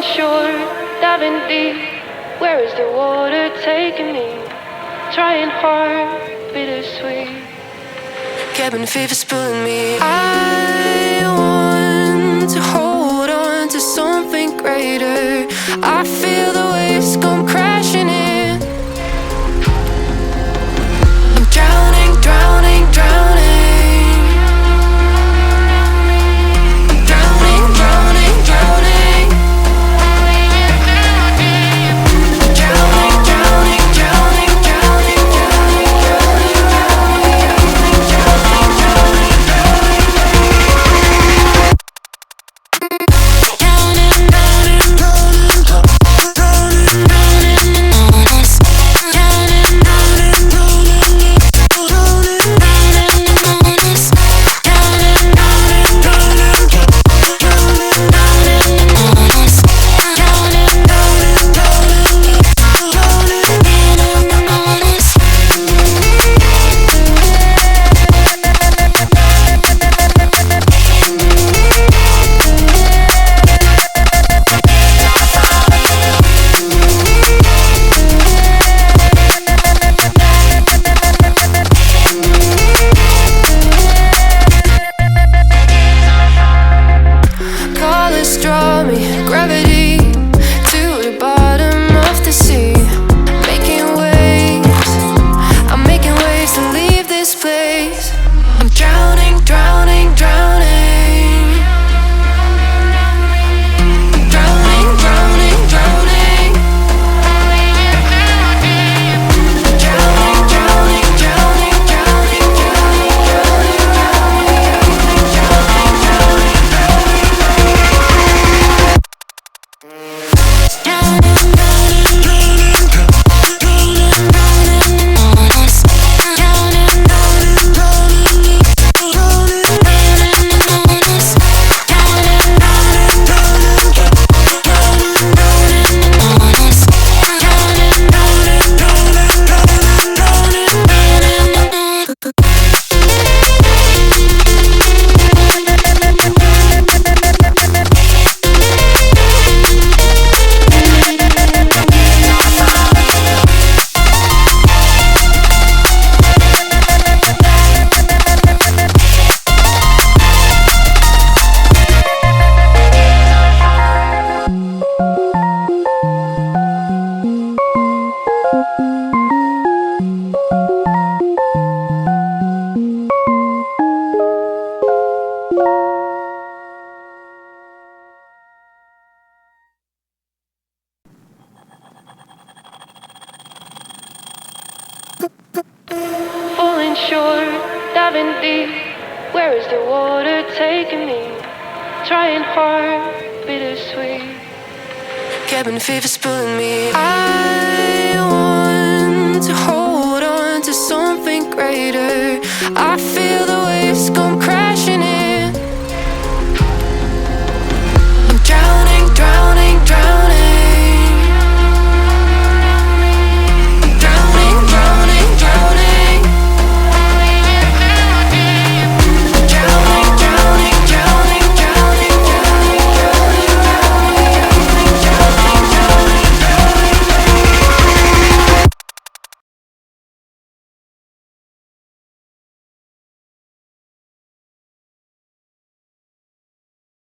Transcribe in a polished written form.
short, diving deep. Where is the water taking me? Trying hard, bittersweet. Cabin fever's pulling me. I want to hold on to something greater. I feel the waves come crashing in. I'm drowning, drowning, drowning. Drowning, drowning, drowning. Drowning, drowning, drowning, drowning, drowning, falling short, diving deep. Where is the water taking me? Trying hard, bittersweet. Cabin fever's pulling me. I want to hold on to something greater. I feel the